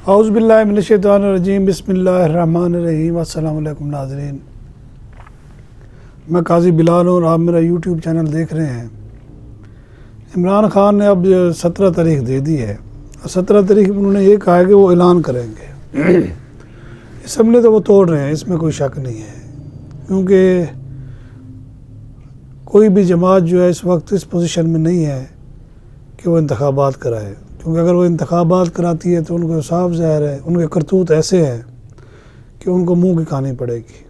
اعوذ باللہ من الشیطان الرجیم، بسم اللہ الرحمن الرحیم۔ السلام علیکم ناظرین، میں قاضی بلال ہوں اور آپ میرا یوٹیوب چینل دیکھ رہے ہیں۔ عمران خان نے اب 17 تاریخ دے دی ہے اور 17 تاریخ انہوں نے یہ کہا ہے کہ وہ اعلان کریں گے۔ اسمبلی تو وہ توڑ رہے ہیں، اس میں کوئی شک نہیں ہے، کیونکہ کوئی بھی جماعت جو ہے اس وقت اس پوزیشن میں نہیں ہے کہ وہ انتخابات کرائے، کیونکہ اگر وہ انتخابات کراتی ہے تو ان کو صاف ظاہر ہے ان کے کرتوت ایسے ہیں کہ ان کو منہ کی کھانی پڑے گی۔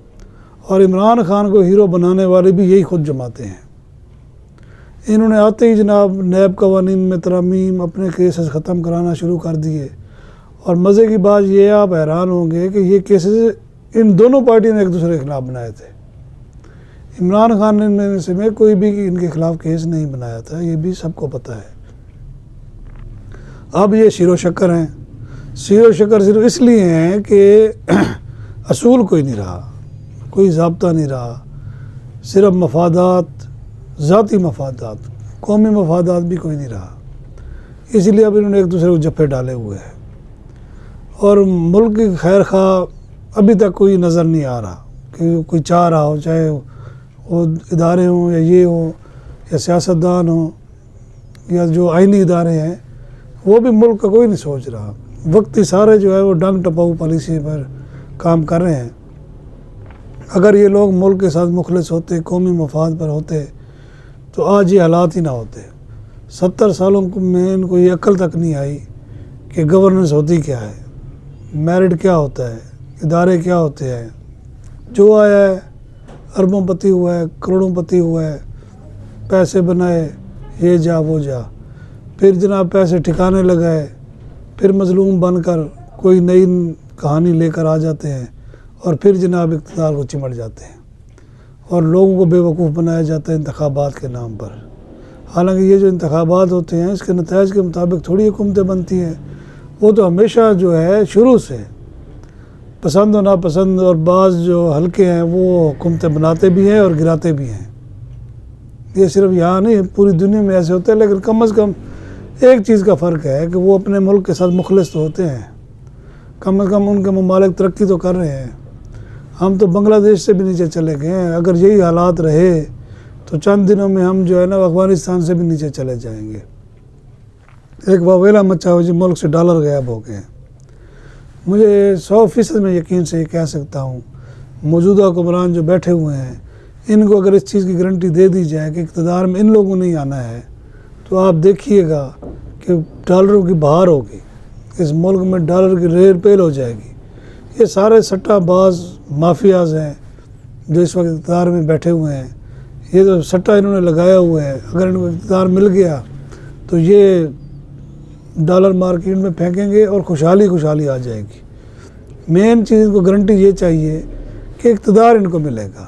اور عمران خان کو ہیرو بنانے والے بھی یہی خود جماعتیں ہیں۔ انہوں نے آتے ہی جناب نیب قوانین میں ترامیم، اپنے کیسز ختم کرانا شروع کر دیے، اور مزے کی بات یہ آپ حیران ہوں گے کہ یہ کیسز ان دونوں پارٹیوں نے ایک دوسرے کے خلاف بنائے تھے۔ عمران خان نے سے میں کوئی بھی ان کے خلاف کیس نہیں بنایا تھا، یہ بھی سب کو پتہ ہے۔ اب یہ شیر و شکر ہیں، شیر و شکر صرف اس لیے ہیں کہ اصول کوئی نہیں رہا، کوئی ضابطہ نہیں رہا، صرف مفادات، ذاتی مفادات، قومی مفادات بھی کوئی نہیں رہا، اس لیے اب انہوں نے ایک دوسرے کو جپے ڈالے ہوئے ہیں۔ اور ملک کی خیر خواہ ابھی تک کوئی نظر نہیں آ رہا کہ کوئی چاہ رہا ہو، چاہے وہ ادارے ہوں یا یہ ہوں یا سیاستدان ہوں یا جو آئینی ادارے ہیں، وہ بھی ملک کا کوئی نہیں سوچ رہا۔ وقتی سارے جو ہے وہ ڈنگ ٹپاؤ پالیسی پر کام کر رہے ہیں۔ اگر یہ لوگ ملک کے ساتھ مخلص ہوتے، قومی مفاد پر ہوتے تو آج یہ حالات ہی نہ ہوتے۔ 70 سالوں میں ان کو یہ عقل تک نہیں آئی کہ گورننس ہوتی کیا ہے، میرٹ کیا ہوتا ہے، ادارے کیا ہوتے ہیں۔ جو آیا ہے اربوں پتی ہوا ہے، کروڑوں پتی ہوا ہے، پیسے بنائے، یہ جا وہ جا، پھر جناب پیسے ٹھکانے لگائے، پھر مظلوم بن کر کوئی نئی کہانی لے کر آ جاتے ہیں اور پھر جناب اقتدار کو چمٹ جاتے ہیں اور لوگوں کو بے وقوف بنایا جاتا ہے انتخابات کے نام پر۔ حالانکہ یہ جو انتخابات ہوتے ہیں اس کے نتائج کے مطابق تھوڑی حکومتیں بنتی ہیں، وہ تو ہمیشہ جو ہے شروع سے پسند و ناپسند اور بعض جو حلقے ہیں وہ حکومتیں بناتے بھی ہیں اور گراتے بھی ہیں۔ یہ صرف یہاں نہیں، پوری دنیا میں ایسے ہوتے ہیں، لیکن کم از کم ایک چیز کا فرق ہے کہ وہ اپنے ملک کے ساتھ مخلص تو ہوتے ہیں، کم از کم ان کے ممالک ترقی تو کر رہے ہیں۔ ہم تو بنگلہ دیش سے بھی نیچے چلے گئے ہیں، اگر یہی حالات رہے تو چند دنوں میں ہم جو ہے نا افغانستان سے بھی نیچے چلے جائیں گے۔ ایک واویلا مچا ہو جی، ملک سے ڈالر غائب ہو گئے ہیں۔ مجھے 100% میں یقین سے یہ کہہ سکتا ہوں، موجودہ حکمران جو بیٹھے ہوئے ہیں ان کو اگر اس چیز کی گارنٹی دے دی جائے کہ اقتدار میں ان لوگوں نہیں آنا ہے تو آپ دیکھیے گا کہ ڈالروں کی بہار ہوگی، اس ملک میں ڈالر کی ریل پیل ہو جائے گی۔ یہ سارے سٹہ باز مافیاز ہیں جو اس وقت اقتدار میں بیٹھے ہوئے ہیں، یہ تو سٹہ انہوں نے لگایا ہوا ہے۔ اگر ان کو اقتدار مل گیا تو یہ ڈالر مارکیٹ میں پھینکیں گے اور خوشحالی آ جائے گی۔ مین چیز کو گارنٹی یہ چاہیے کہ اقتدار ان کو ملے گا۔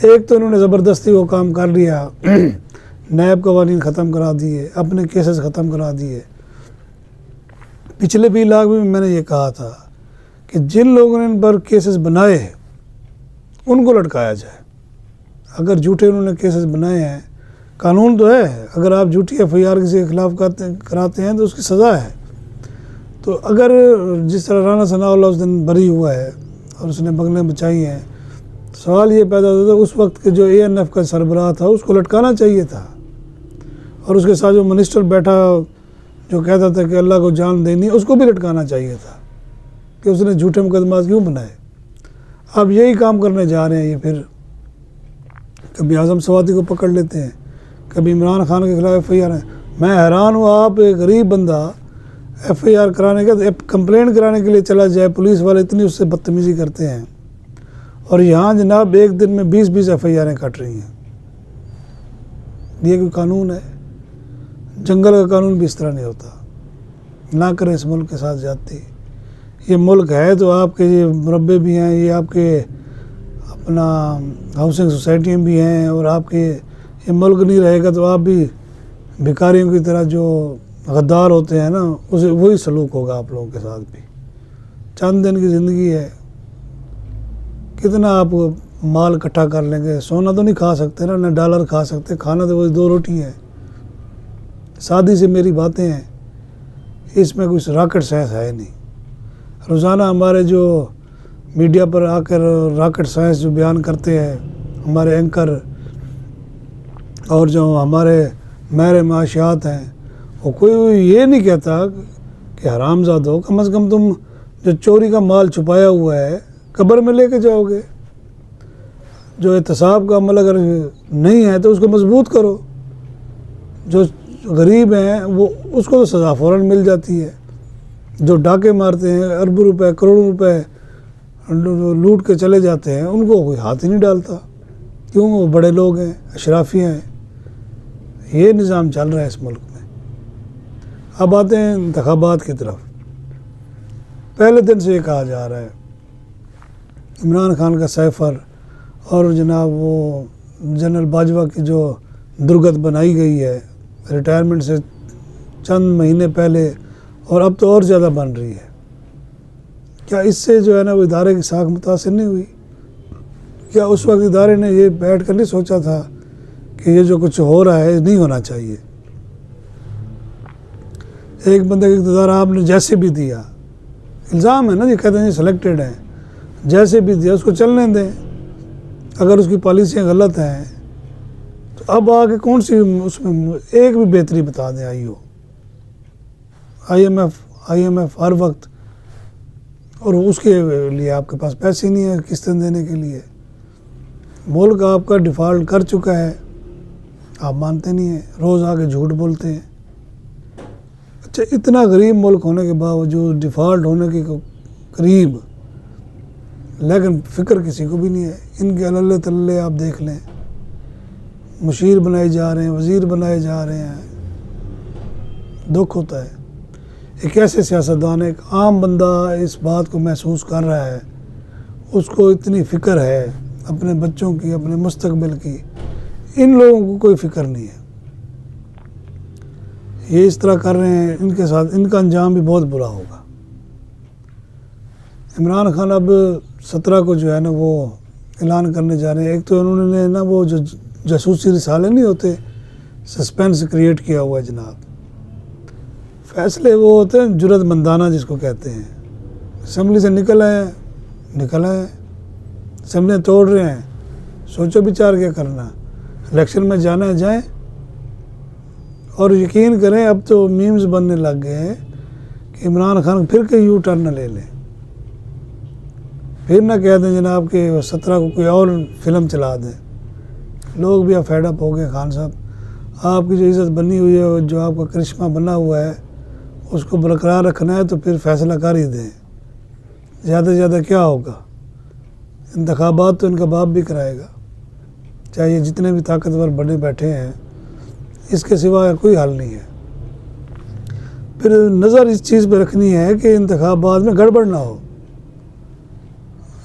ایک تو انہوں نے زبردستی وہ کام کر لیا، نیب قوانین ختم کرا دیے، اپنے کیسز ختم کرا دیے۔ پچھلے بھی علاقے میں میں نے یہ کہا تھا کہ جن لوگوں نے ان پر کیسز بنائے ان کو لٹکایا جائے۔ اگر جھوٹے انہوں نے کیسز بنائے ہیں، قانون تو ہے، اگر آپ جھوٹی FIR کسی کے خلاف کراتے ہیں تو اس کی سزا ہے۔ تو اگر جس طرح رانا ثناء اللہ اس دن بری ہوا ہے اور اس نے بنگلیں بچائی ہیں، سوال یہ پیدا ہوتا تھا اس وقت کے جو ANF کا سربراہ تھا اس کو لٹکانا چاہیے تھا، اور اس کے ساتھ جو منسٹر بیٹھا جو کہتا تھا کہ اللہ کو جان دینی، اس کو بھی لٹکانا چاہیے تھا کہ اس نے جھوٹے مقدمات کیوں بنائے۔ اب یہی کام کرنے جا رہے ہیں، یہ پھر کبھی اعظم سوادی کو پکڑ لیتے ہیں، کبھی عمران خان کے خلاف FIR ہے۔ میں حیران ہوں، آپ ایک غریب بندہ FIR کرانے کا کمپلین کرانے کے لیے چلا جائے، پولیس والے اتنی اس سے بدتمیزی کرتے ہیں، اور یہاں جناب ایک دن میں 20 FIR کٹ رہی ہیں۔ یہ کوئی قانون ہے؟ جنگل کا قانون بھی اس طرح نہیں ہوتا۔ نہ کریں اس ملک کے ساتھ زیادتی۔ یہ ملک ہے تو آپ کے یہ مربے بھی ہیں، یہ آپ کے اپنا ہاؤسنگ سوسائٹیاں بھی ہیں، اور آپ کے یہ ملک نہیں رہے گا تو آپ بھی بھکاریوں کی طرح جو غدار ہوتے ہیں نا، اسے وہی سلوک ہوگا آپ لوگوں کے ساتھ بھی۔ چند دن کی زندگی ہے، کتنا آپ مال اکٹھا کر لیں گے؟ سونا تو نہیں کھا سکتے نا، نہ ڈالر کھا سکتے، کھانا تو وہی 2 روٹی ہے۔ سادی سے میری باتیں ہیں، اس میں کوئی راکٹ سائنس ہے نہیں۔ روزانہ ہمارے جو میڈیا پر آ کر راکٹ سائنس جو بیان کرتے ہیں ہمارے اینکر اور جو ہمارے ماہر معاشیات ہیں، وہ کوئی یہ نہیں کہتا کہ حرام زادو، کم از کم تم جو چوری کا مال چھپایا ہوا ہے قبر میں لے کے جاؤ گے، جو احتساب کا عمل اگر نہیں ہے تو اس کو مضبوط کرو، جو غریب ہیں وہ اس کو تو سزا فوراً مل جاتی ہے، جو ڈاکے مارتے ہیں اربوں روپے کروڑوں روپے لوٹ کے چلے جاتے ہیں ان کو کوئی ہاتھ ہی نہیں ڈالتا، کیوں؟ وہ بڑے لوگ ہیں، اشرافی ہیں۔ یہ نظام چل رہا ہے اس ملک میں۔ اب آتے ہیں انتخابات کی طرف۔ پہلے دن سے یہ کہا جا رہا ہے عمران خان کا سیفر اور جناب وہ جنرل باجوہ کی جو درگت بنائی گئی ہے ریٹائرمنٹ سے چند مہینے پہلے، اور اب تو اور زیادہ بن رہی ہے، کیا اس سے جو ہے نا وہ ادارے کی ساکھ متاثر نہیں ہوئی؟ کیا اس وقت ادارے نے یہ بیٹھ کر نہیں سوچا تھا کہ یہ جو کچھ ہو رہا ہے نہیں ہونا چاہیے؟ ایک بندے کا اقتدار آپ نے جیسے بھی دیا، الزام ہے نا، یہ کہتے ہیں سلیکٹڈ ہیں، جیسے بھی دیا اس کو چلنے دیں، اگر اس کی پالیسیاں غلط ہیں تو اب آگے کون سی اس میں ایک بھی بہتری بتا دیں۔ آئی ایم ایف ہر وقت، اور اس کے لیے آپ کے پاس پیسے نہیں ہیں قسطیں دینے کے لیے، ملک آپ کا ڈیفالٹ کر چکا ہے، آپ مانتے نہیں ہیں، روز آگے جھوٹ بولتے ہیں۔ اچھا، اتنا غریب ملک ہونے کے باوجود ڈیفالٹ ہونے کے قریب، لیکن فکر کسی کو بھی نہیں ہے۔ ان کے اللہ تلے آپ دیکھ لیں، مشیر بنائے جا رہے ہیں، وزیر بنائے جا رہے ہیں، دکھ ہوتا ہے۔ ایک ایسے سیاستدان، ایک عام بندہ اس بات کو محسوس کر رہا ہے، اس کو اتنی فکر ہے اپنے بچوں کی، اپنے مستقبل کی، ان لوگوں کو کوئی فکر نہیں ہے۔ یہ اس طرح کر رہے ہیں، ان کے ساتھ ان کا انجام بھی بہت برا ہوگا۔ عمران خان اب 17 کو جو ہے نا وہ اعلان کرنے جا رہے ہیں۔ ایک تو انہوں نے نا وہ جو جاسوسی رسالے نہیں ہوتے، سسپینس کریٹ کیا ہوا ہے جناب، فیصلے وہ ہوتے ہیں جرأت مندانہ جس کو کہتے ہیں، اسمبلی سے نکل آئے، اسمبلیاں توڑ رہے ہیں، سوچو بچار کیا کرنا، الیکشن میں جانا ہے جائیں۔ اور یقین کریں اب تو میمز بننے لگ گئے ہیں کہ عمران خان پھر کہ یو ٹرن نہ لے لیں، پھر نہ کہہ دیں جناب کہ 17 کو کوئی اور فلم چلا دیں۔ لوگ بھی اب فیڈ اپ ہو گئے، خان صاحب آپ کی جو عزت بنی ہوئی ہے، جو آپ کا کرشمہ بنا ہوا ہے، اس کو برقرار رکھنا ہے تو پھر فیصلہ کر ہی دیں، زیادہ سے زیادہ کیا ہوگا؟ انتخابات تو ان کا باپ بھی کرائے گا، چاہے یہ جتنے بھی طاقتور بڑے بیٹھے ہیں، اس کے سوا کوئی حل نہیں ہے۔ پھر نظر اس چیز پہ رکھنی ہے کہ انتخابات میں گڑبڑ نہ ہو،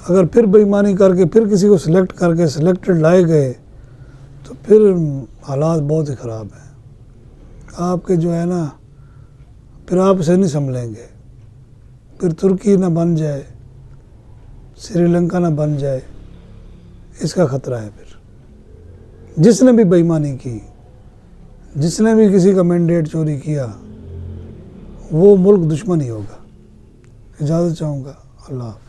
اگر پھر بے ایمانی کر کے پھر کسی کو سلیکٹ کر کے سلیکٹڈ لائے گئے تو پھر حالات بہت ہی خراب ہیں۔ آپ کے جو ہے نا پھر آپ اسے نہیں سنبھلیں گے، پھر ترکی نہ بن جائے، سری لنکا نہ بن جائے، اس کا خطرہ ہے۔ پھر جس نے بھی بے ایمانی کی، جس نے بھی کسی کا مینڈیٹ چوری کیا، وہ ملک دشمن ہی ہوگا۔ اجازت چاہوں گا، اللہ حافظ۔